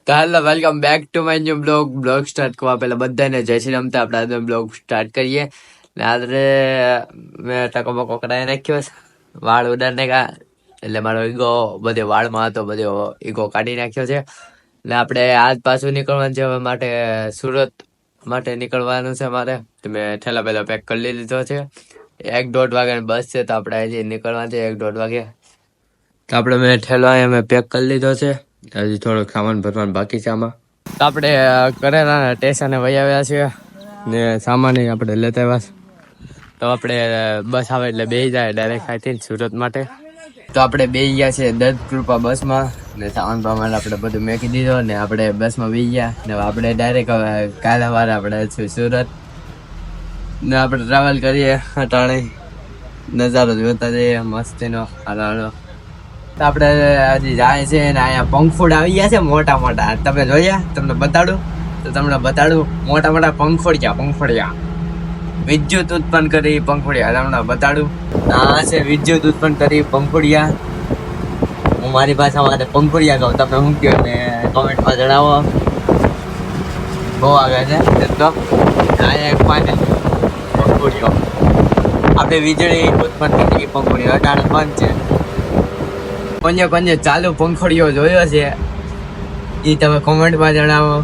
તો hello welcome back to my new blog start કરવા પહેલા બધાને જય શ્રી રામ. આપણે આજનો બ્લોગ સ્ટાર્ટ કરીએ ને આજે મેં ટકો બકો કરાવી નાખ્યો છે, વાળ ઉડાડને કા એટલે મારો ઈગો બધે વાળમાં હતો, બધો ઈગો કાઢી નાખ્યો છે ને આપણે આજ પાછું નીકળવાનું છે હવે માટે સુરત માટે નીકળવાનું છે મારે. તો મેં ઠેલા પહેલા પેક કરી લીધો છે. 1-1.5 વાગ્યાની બસ છે, તો આપણે હજી નીકળવાનું છે 1-1.5 વાગે. તો આપણે મેં ઠેલો અહીંયા મેં પેક કરી લીધો છે, હજી થોડોક સામાન ભરવાનું બાકી છે આમાં. તો આપણે કરેલા સ્ટેશને વહી આવ્યા છીએ ને સામાન આપણે લેતા આવ્યા છે. તો આપણે બસ આવે એટલે બેસી જાય ડાયરેક્ટ અહીંથી સુરત માટે. તો આપણે બેસી ગયા છે દત્ત કૃપા બસમાં ને સામાન પ્રમાણે આપણે બધું મેકી દીધો ને આપણે બસમાં બેસી ગયા ને આપણે ડાયરેક્ટ હવે કાલે સવારે આપણે છું સુરત ને આપણે ટ્રાવેલ કરીએ. અટાણે નજારો જોતા જઈએ મસ્તીનો હાલો. તો આપણે હજી જાય છે ને અહીંયા પંખોડ આવી ગયા છે મોટા મોટા. તમે જોયા? તમને બતાડું તો તમને બતાડું. મોટા મોટા પંખોડિયા વિદ્યુત ઉત્પન્ન કરી પંખોડિયા તમને બતાડું. આ છે વિદ્યુત ઉત્પન્ન કરી પંખોડિયા. હું મારી ભાષામાં પંખોડિયા કહું, તમે શું કહો ને કોમેન્ટમાં જણાવો. બહુ આગળ છે તો અહીંયા એક પાણી પંખોડિયો આપણે વીજળી ઉત્પન્ન કરી પંખોડિયો અટાણે બંધ છે. કોને ચાલુ પંખોડિયો જોયો છે એ તમે કોમેન્ટમાં જણાવો.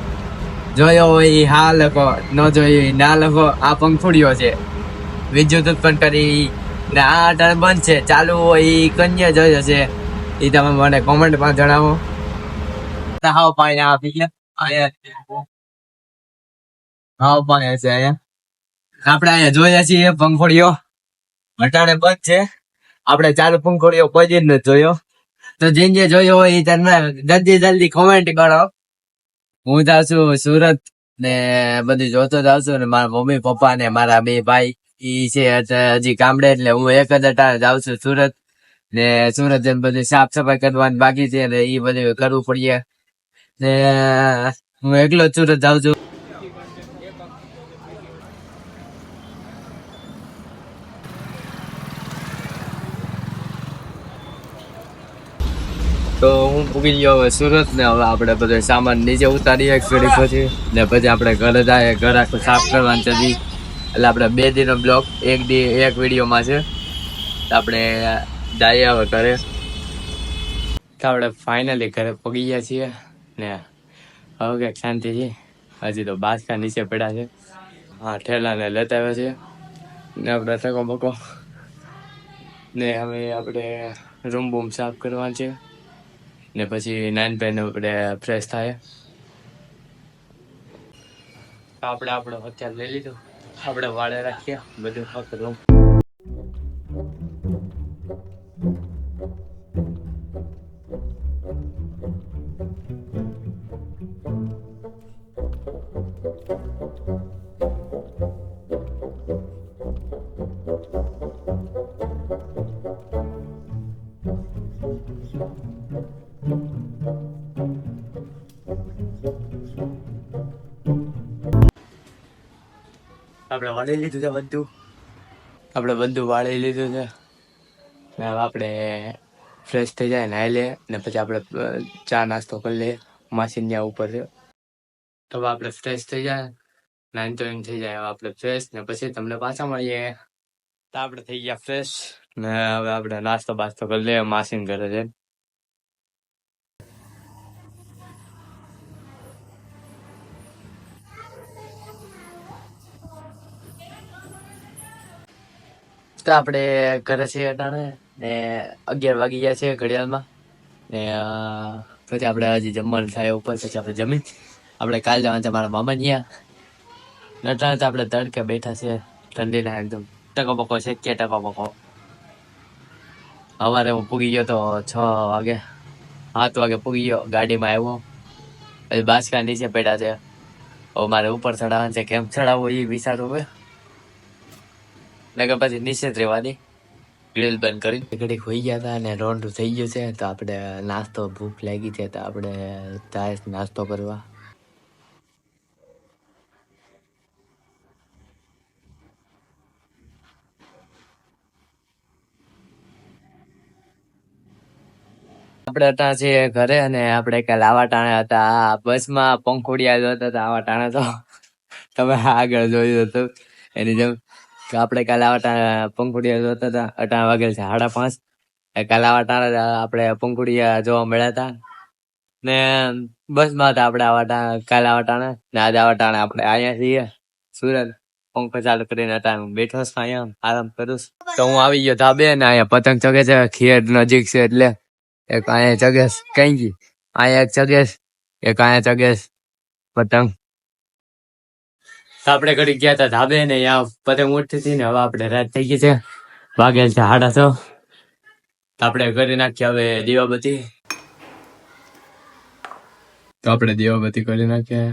જોયો હોય એ હા લખો, ન જોયો એ ના લખો. આ પંખોડિયો છે વિદ્યુત ઉત્પન્ન કરી ને આ અટાણે બંધ છે. ચાલુ હોય એ કન્યા જોયો છે એ તમે મને કોમેન્ટમાં જણાવો. હાવ પાણી આપી અહીંયા હાવ પાણી છે અહીંયા. આપણે અહીંયા જોયા છીએ પંખોડિયો અટાણે બંધ છે. આપણે ચાલુ પંખોડિયો કોઈ જ નથી જોયો. તો જે જોયો હોય એ તમે જલ્દી કોમેન્ટ કરો. હું જાઉં છું સુરત ને બધું જોતો જાઉં છું ને મારા મમ્મી પપ્પા ને મારા 2 ભાઈ ઈ છે હજી ગામડે, એટલે હું એક જ અટાણે જાઉં છું સુરત ને સુરત જઈને બધી સાફ સફાઈ કરવાની બાકી છે ને એ બધું કરવું પડે ને હું એકલો જ સુરત જાઉં છું. તો હું પૂગી ગયો હવે સુરત ને હવે આપણે બધો સામાન નીચે ઉતારીએ ઘડી પછી ને પછી આપણે ઘરે જાય. ઘર આખું સાફ કરવાનું છે એટલે આપણે 2 દિનનો બ્લોગ એક વિડીયોમાં છે. તો આપણે જઈએ હવે ઘરે. તો આપણે ફાઇનલી ઘરે પગી ગયા છીએ ને હવે કંઈક શાંતિ છે. હજી તો બાસકા નીચે પડ્યા છે. હા ઠેલાને લેતા આવ્યા છે ને આપણે ટકો બકો ને હવે આપણે રૂમ બૂમ સાફ કરવાનું છે ને પછી 9 આપણે ફ્રેશ થાય. આપણે આપણો અત્યારે લઈ લીધું, આપણે વાળે રાખીએ બધું ફક્ત રૂમ. આપણે વાળી લીધું છે બધું. આપણે બધું વાળી લીધું છે ને હવે આપણે ફ્રેશ થઈ જાય નાહી લે ને પછી આપણે ચા નાસ્તો કરી લઈએ. માસી ત્યાં ઉપર છે તો હવે આપણે ફ્રેશ થઈ જાય, નાઈન તો એમ થઈ જાય. હવે આપણે ફ્રેશ ને પછી તમને પાછા મળીએ. તો આપણે થઈ ગયા ફ્રેશ ને હવે આપણે નાસ્તો બાસ્તો કરી લઈએ માસીને ઘરે છે. તો આપણે ઘરે છીએ અટાણે ને 11 વાગી ગયા છે ઘડિયાળમાં ને પછી આપણે હજી જમવાનું થાય ઉપર, પછી આપણે જમી આપણે કાલ જવાનું છે મારા મામા ત્યાં. અટાણે તો આપણે તડકે બેઠા છે ઠંડીના એકદમ ટકો બકો છે કે ટકો બકો. સવારે હું પૂગી ગયો તો 6 વાગે 7 વાગે પૂગી ગયો, ગાડીમાં આવ્યો. પછી બાસકા નીચે પડ્યા છે. હવે મારે ઉપર ચડાવવાનું છે, કેમ ચડાવવું એ વિચારવું હોય નકર પછી નીચે જ રહેવાની. ગ્રીલ બંધ કરી ઘડી હોઈ ગયા હતા અને રોંઢું થઈ ગયું છે. તો આપણે નાસ્તો ભૂખ લાગી છે તો આપણે જાય નાસ્તો કરવા. આપણે હતા છે ઘરે અને આપણે કાલ આવા ટાણે હતા બસમાં પંખોડિયા જોતા હતા આવા ટાણે તો તમે આગળ જોયું હતું એની જેમ કે આપણે કાલ આવા ટાણે પંખોડિયા જોતા હતા અટાણા વાગેલ છે 5:30 કાલ આવા ટાણે આપણે પંખોડિયા જોવા મળ્યા હતા ને બસમાં હતા આપણે કાલ આવા ટાણે ને આજે આવા ટાણે આપણે અહીંયા છીએ સુરત પંખો ચાલુ કરીને અટાણે બેઠો છું અહીંયા આરામ કરું છું. તો હું આવી ગયો ધાબે ને અહીંયા પતંગ ચગે છે ખેડ નજીક છે એટલે એક અહીંયા ચગેશ કઈ ગઈ અહીંયા એક ચગેશ એક અહીંયા ચગેશ પતંગ તો આપણે ઘડી ગયા હતા ધાબે ને અહીંયા પતંગ ઉઠતી હતી ને હવે આપણે રાત થઈ ગઈ છે વાગેલ છે 6:30 તો આપણે કરી નાખીએ હવે દીવાબત્તી તો આપણે દીવાબત્તી કરી નાખીએ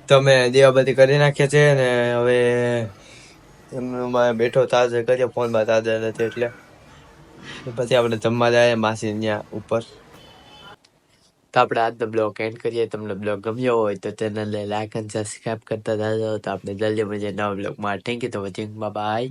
તો અમે દીવાબત્તી કરી નાખીએ છે ને હવે બેઠો ચાર્જર કરીએ ફોનમાં ચાર્જર નથી એટલે પછી આપણે જમવા જાય માસી ત્યાં ઉપર તો આપણે આજનો બ્લોગ એન્ડ કરીએ તમને બ્લોગ ગમ્યો હોય તો ચેનલને લાઈક અને સબસ્ક્રાઇબ કરતા જાજો તો આપણે જલ્દી મળીએ નવા બ્લોગમાં થેન્ક યુ તો વોચિંગ બાય.